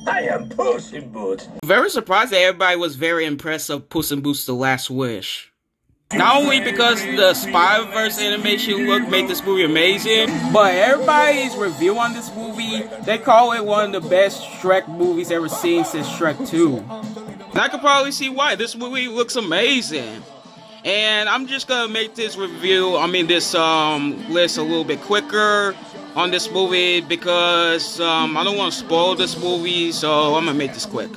I am Puss in Boots. Very surprised that everybody was very impressed of Puss in Boots: The Last Wish. Not only because the Spider-Verse animation look made this movie amazing, but everybody's review on this movie, they call it one of the best Shrek movies ever seen since Shrek 2. And I could probably see why. This movie looks amazing. And I'm just gonna make this review, this list a little bit quicker on this movie because I don't want to spoil this movie, so I'm gonna make this quick.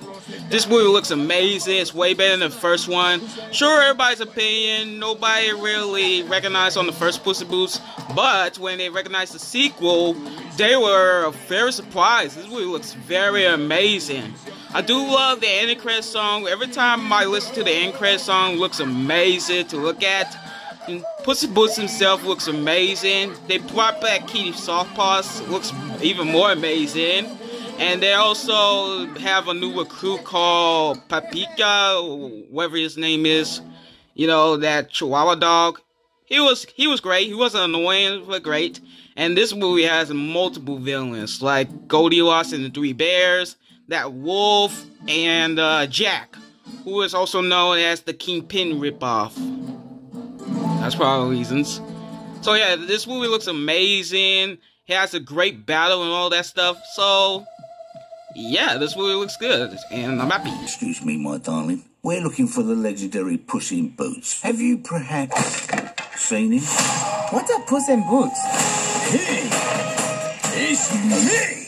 This movie looks amazing. It's way better than the first one. Sure, everybody's opinion, nobody really recognized on the first Puss in Boots, but when they recognized the sequel, they were very surprised. This movie looks very amazing. I do love the end credit song. Every time I listen to the end credit song, it looks amazing to look at. And Puss in Boots himself looks amazing. They brought back Kitty Softpaws, looks even more amazing. And they also have a new recruit called Paprika, whatever his name is. You know, that Chihuahua dog. He was great. He wasn't annoying, but great. And this movie has multiple villains, like Goldilocks and the Three Bears, that wolf, and Jack, who is also known as the Kingpin ripoff. That's probably reasons. So yeah, this movie looks amazing. It has a great battle and all that stuff. So yeah, this movie looks good, and I'm happy. Excuse me, my darling. We're looking for the legendary Puss in Boots. Have you perhaps seen him? What's a Puss in Boots? Hey, it's me.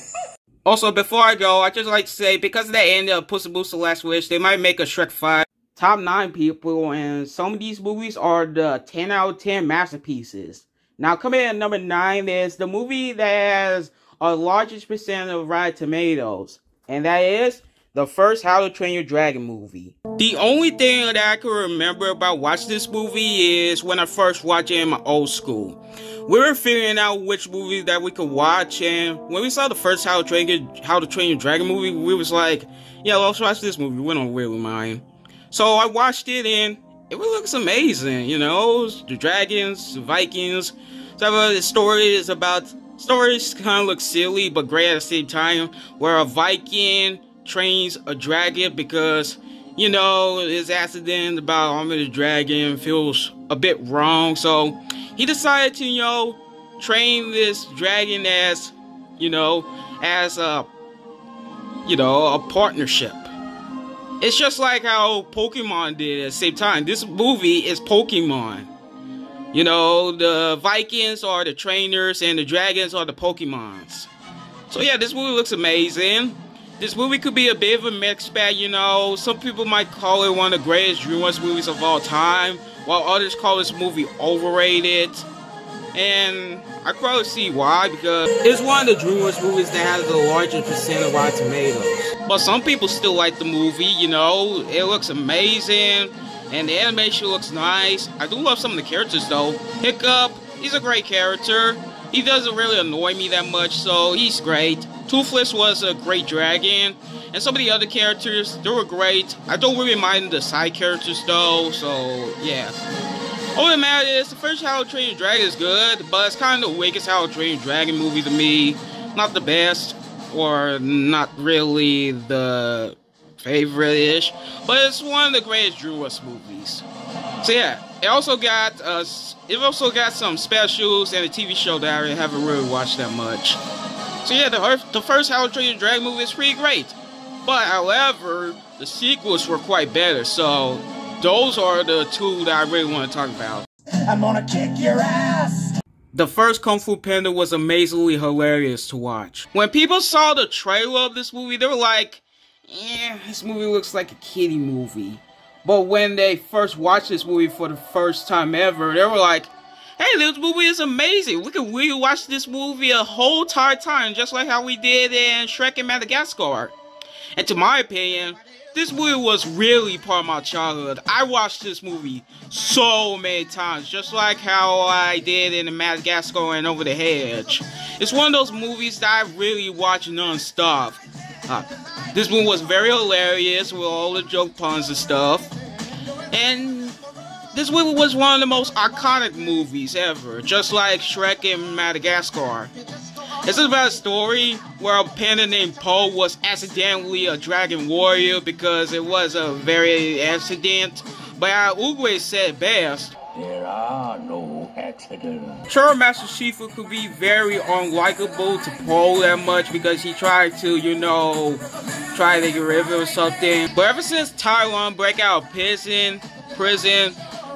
Also, before I go, I'd just like to say, because of the end of Puss in Boots: The Last Wish, they might make a Shrek 5. Top 9 people, and some of these movies are the 10 out of 10 masterpieces. Now, coming in at number 9 is the movie that has a largest percent of Rotten Tomatoes, and that is the first How to Train Your Dragon movie. The only thing that I can remember about watching this movie is when I first watched it in my old school. We were figuring out which movies that we could watch, and when we saw the first How to Train Your Dragon movie, we was like, yeah, let's watch this movie. We don't really mind. So I watched it, and it really looks amazing. You know, the dragons, the Vikings. So the stories kind of look silly but great at the same time, where a Viking trains a dragon because, you know, his accident about arming the dragon feels a bit wrong. So he decided to, you know, train this dragon as, a partnership. It's just like how Pokemon did at the same time. This movie is Pokemon. You know, the Vikings are the trainers and the dragons are the Pokemons. So yeah, this movie looks amazing. This movie could be a bit of a mixed bag, you know. Some people might call it one of the greatest DreamWorks movies of all time, while others call this movie overrated. And I can probably see why, because it's one of the DreamWorks movies that has the largest percent of Rotten Tomatoes. But some people still like the movie, you know. It looks amazing, and the animation looks nice. I do love some of the characters, though. Hiccup, he's a great character. He doesn't really annoy me that much, so he's great. Toothless was a great dragon, and some of the other characters, they were great. I don't really mind the side characters, though, so yeah. All that matters is, the first How to Train Your Dragon is good, but it's kind of the weakest How to Train Your Dragon movie to me. Not the best, or not really the favorite-ish, but it's one of the greatest DreamWorks movies. So yeah, it also got some specials and a TV show that I haven't really watched that much. So yeah, the first How to Train Your Dragon movie is pretty great, but however, the sequels were quite better. So those are the two that I really want to talk about. I'm gonna kick your ass! The first Kung Fu Panda was amazingly hilarious to watch. When people saw the trailer of this movie, they were like, yeah, this movie looks like a kiddie movie. But when they first watched this movie for the first time ever, they were like, hey, this movie is amazing. We can really watch this movie a whole entire time, just like how we did in Shrek and Madagascar. And to my opinion, this movie was really part of my childhood. I watched this movie so many times, just like how I did in Madagascar and Over the Hedge. It's one of those movies that I really watch non-stop. This movie was very hilarious with all the joke puns and stuff. And this movie was one of the most iconic movies ever, just like Shrek and Madagascar. This is about a story where a panda named Poe was accidentally a dragon warrior because it was a very accident. But I always said best. There are no accidents. Sure, Master Shifu could be very unlikable to Poe that much because he tried to, you know, try to get rid of it or something. But ever since Tylon break out of prison,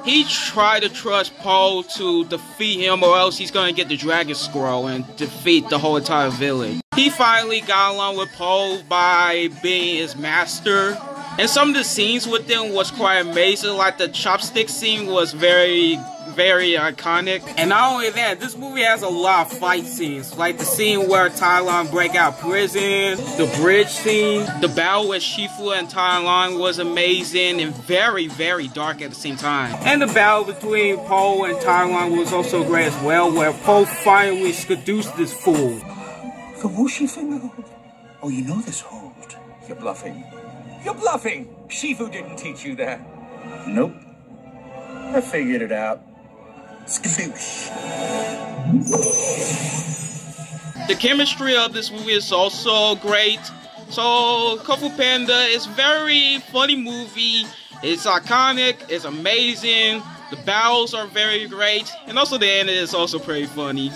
he tried to trust Poe to defeat him or else he's gonna get the Dragon Scroll and defeat the whole entire village. He finally got along with Poe by being his master. And some of the scenes with them was quite amazing, like the chopstick scene was very iconic. And not only that, this movie has a lot of fight scenes, like the scene where Tylon break out of prison, the bridge scene, the battle with Shifu and Tylon was amazing and very dark at the same time. And the battle between Poe and Tylon was also great as well, where Poe finally seduced this fool. The whooshy finger hold? Oh, you know this hold. You're bluffing. You're bluffing! Shifu didn't teach you that. Nope. I figured it out. Skadoosh. The chemistry of this movie is also great. So, Kung Fu Panda is a very funny movie. It's iconic, it's amazing. The battles are very great. And also the end is also pretty funny.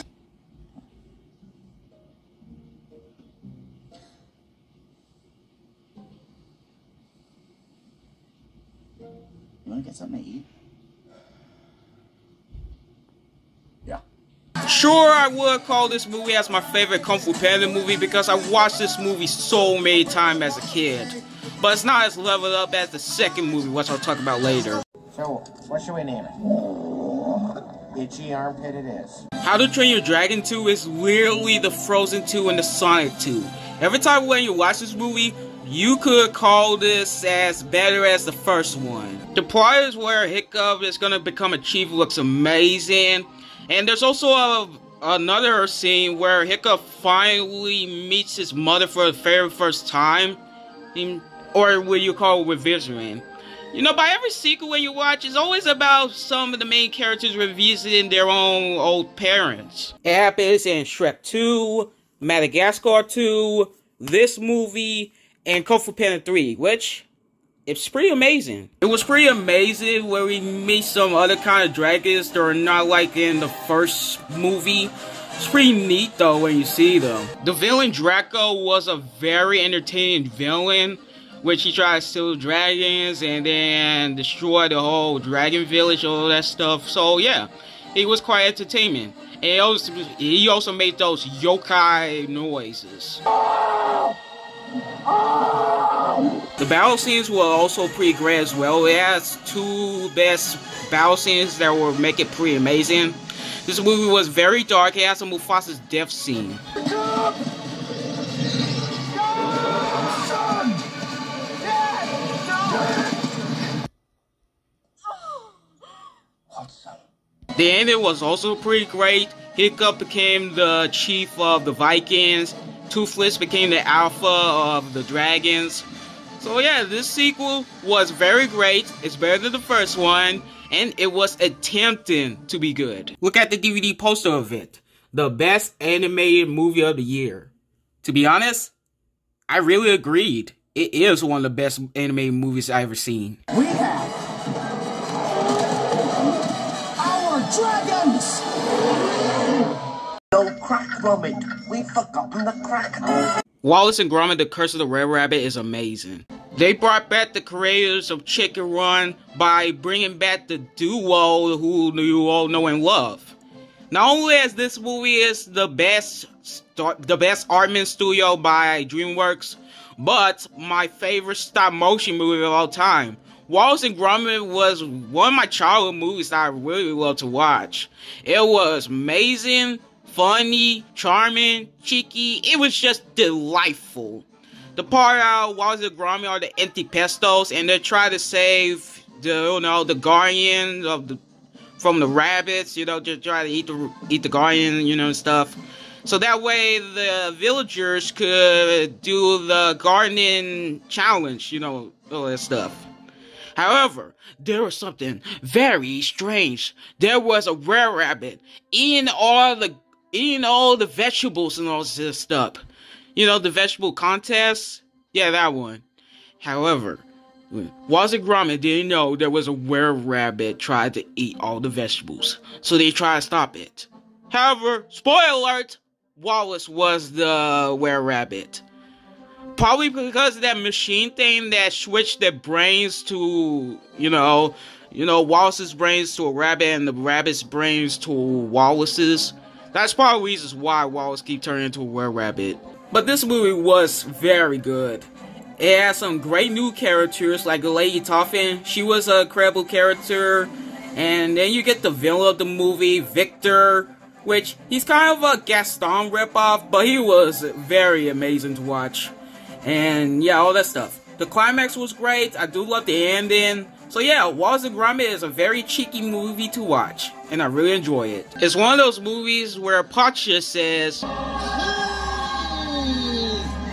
You wanna get something to eat? Yeah. Sure, I would call this movie as my favorite Kung Fu Panda movie because I watched this movie so many times as a kid. But it's not as leveled up as the second movie, which I'll talk about later. So, what should we name it? Itchy Armpit it is. How to Train Your Dragon 2 is literally the Frozen 2 and the Sonic 2. Every time when you watch this movie, you could call this as better as the first one. The plot is where Hiccup is gonna become a chief, looks amazing. And there's also another scene where Hiccup finally meets his mother for the very first time. Or what you call revision. You know, by every sequel when you watch, it's always about some of the main characters revisiting their own old parents. It happens in Shrek 2, Madagascar 2, this movie, and Kung Fu Panda 3, which it's pretty amazing. It was pretty amazing where we meet some other kind of dragons that are not like in the first movie. It's pretty neat though when you see them. The villain Draco was a very entertaining villain, which he tried to steal dragons and then destroy the whole dragon village, all that stuff. So yeah, it was quite entertaining. And he also made those yokai noises. The battle scenes were also pretty great as well. It has two best battle scenes that will make it pretty amazing. This movie was very dark. It has a Mufasa's death scene. The ending was also pretty great. Hiccup became the chief of the Vikings. Toothless became the alpha of the dragons. So yeah, this sequel was very great. It's better than the first one. And it was attempting to be good. Look at the DVD poster of it. The best animated movie of the year. To be honest, I really agreed. It is one of the best animated movies I've ever seen. We have our dragons! No crack, Gromit. We forgotten the crack. Wallace and Gromit, The Curse of the Red Rabbit is amazing. They brought back the creators of Chicken Run by bringing back the duo who you all know and love. Not only as this movie is the best Artman studio by DreamWorks, but my favorite stop motion movie of all time. Wallace and Gromit was one of my childhood movies that I really love to watch. It was amazing, funny, charming, cheeky. It was just delightful. The part out Wallace and Gromit are the empty pestos, and they try to save the guardian of from the rabbits. Just try to eat the guardian, and stuff. So that way the villagers could do the gardening challenge, all that stuff. However, there was something very strange. There was a rare rabbit eating all the eating all the vegetables and all this stuff. You know, the vegetable contest? Yeah, that one. However, Wallace and Gromit didn't know there was a were-rabbit tried to eat all the vegetables, so they tried to stop it. However, spoiler alert, Wallace was the were-rabbit. Probably because of that machine thing that switched their brains to, you know, Wallace's brains to a rabbit and the rabbit's brains to Wallace's. That's probably reasons why Wallace keep turning into a were-rabbit. But this movie was very good. It has some great new characters, like the Lady Toffin. She was a credible character. And then you get the villain of the movie, Victor, which he's kind of a Gaston ripoff, but he was very amazing to watch. And yeah, all that stuff. The climax was great. I do love the ending. So yeah, Wallace and Gromit is a very cheeky movie to watch, and I really enjoy it. It's one of those movies where Pacha says,